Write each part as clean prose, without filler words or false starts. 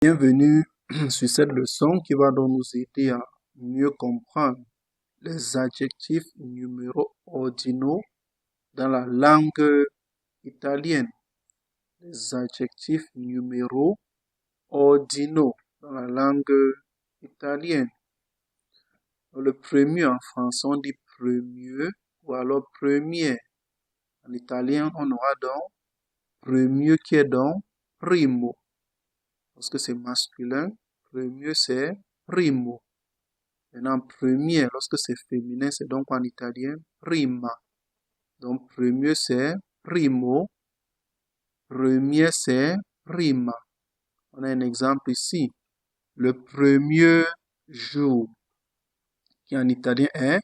Bienvenue sur cette leçon qui va donc nous aider à mieux comprendre les adjectifs numéros ordinaux dans la langue italienne. Les adjectifs numéros ordinaux dans la langue italienne. Le premier en français, on dit premier ou alors première. En italien, on aura donc premier qui est donc primo. Lorsque c'est masculin, premier c'est primo. Maintenant, premier, lorsque c'est féminin, c'est donc en italien prima. Donc, premier c'est primo, premier c'est prima. On a un exemple ici. Le premier jour, qui en italien est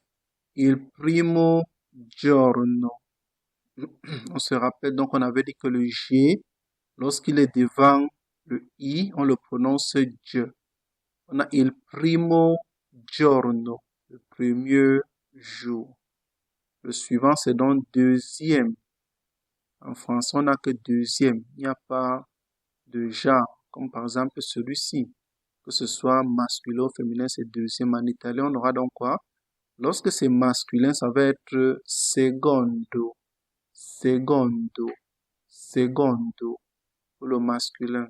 il primo giorno. On se rappelle donc, on avait dit que le G, lorsqu'il est devant le I, on le prononce G. On a il primo giorno, le premier jour. Le suivant, c'est donc deuxième. En français, on n'a que deuxième. Il n'y a pas de genre, comme par exemple celui-ci. Que ce soit masculin ou féminin, c'est deuxième. En italien, on aura donc quoi? Lorsque c'est masculin, ça va être secondo, secondo, secondo pour le masculin.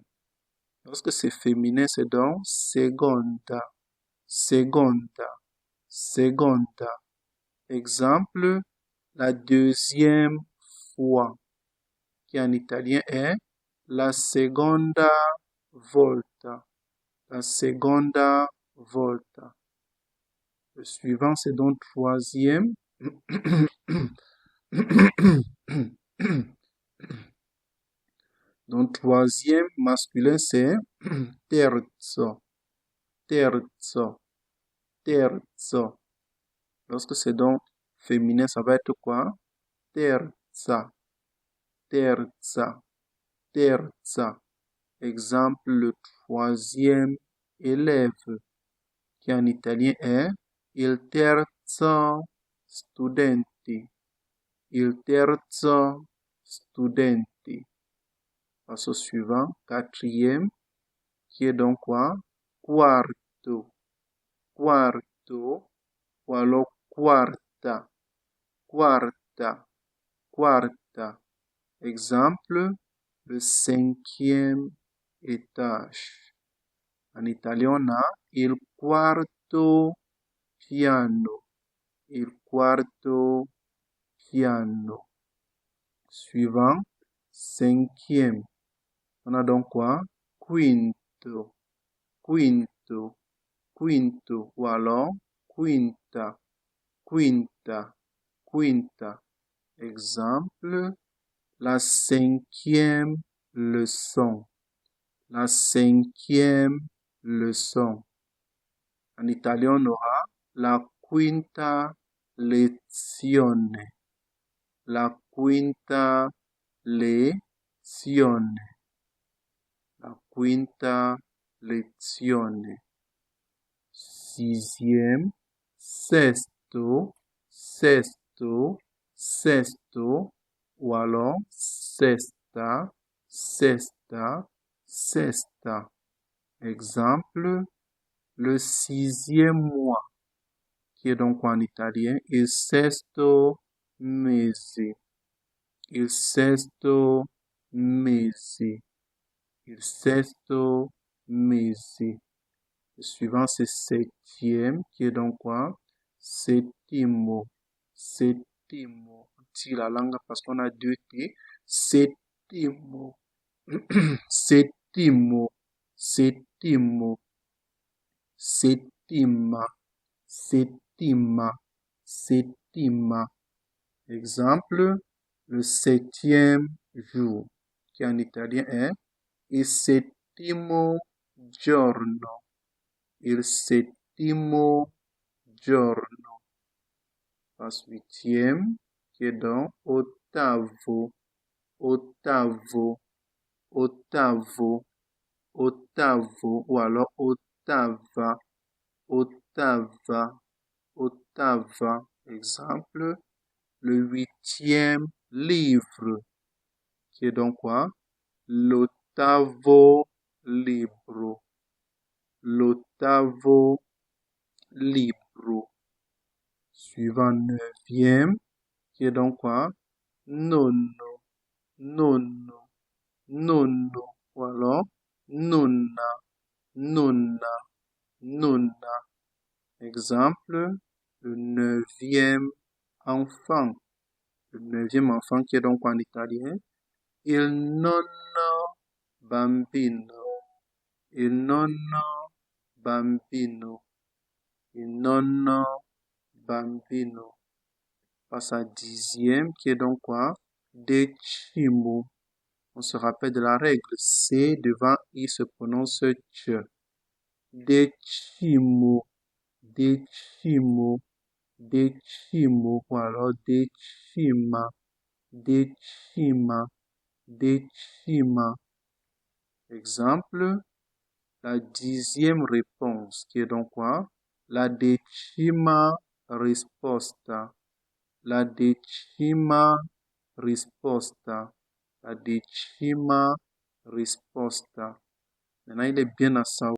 Lorsque c'est féminin, c'est donc seconda, seconda, seconda. Exemple, la deuxième fois, qui en italien est la seconda volta, la seconda volta. Le suivant, c'est donc troisième. Donc, troisième masculin, c'est terzo, terzo, terzo. Lorsque c'est donc féminin, ça va être quoi? Terza, terza, terza. Exemple, le troisième élève, qui en italien est il terzo studente, il terzo studente. Passe au suivant, quatrième, qui est donc quoi? Quarto, quarto, ou alors quarta, quarta, quarta. Exemple, le cinquième étage. En italien, on a il quarto piano, il quarto piano. Suivant, cinquième. On a donc quoi? Quinto, quinto, quinto, ou alors quinta, quinta, quinta. Exemple, la cinquième leçon, la cinquième leçon. En italien, on aura la quinta lezione, la quinta lezione, la quinta lezione. Sixième, sexto, sexto, sexto, ou alors sexta, sexta, sexta. Exemple, le sixième mois, qui est donc en italien, il sesto mese, il sesto mese, il sesto mese. Le suivant, c'est septième, qui est donc quoi? Settimo, settimo. On tire la langue parce qu'on a deux T. Settimo, settimo, settimo, settima, settima, settima. Exemple, le septième jour, qui en italien est il settimo giorno, il settimo giorno. Passe huitième, qui est donc ottavo, ottavo, ottavo, ottavo, ou alors ottava, ottava, ottava. Exemple, le huitième livre, qui est donc quoi? L'ottavo libro. L'ottavo libro. Suivant neuvième, qui est donc quoi? Nono, nono, nono. Ou alors nonna, nonna, nonna. Exemple, le neuvième enfant. Le neuvième enfant qui est donc en italien. Il nonno bambino. Il nonno bambino. Il nonno bambino. Passe à dixième qui est donc quoi? Decimo. On se rappelle de la règle. C devant I se prononce ch. Decimo. Decimo. Decimo. Ou alors decima. Decima. Decima. Exemple, la dixième réponse, qui est donc quoi? La decima risposta. La decima risposta. La decima risposta. Maintenant, il est bien à savoir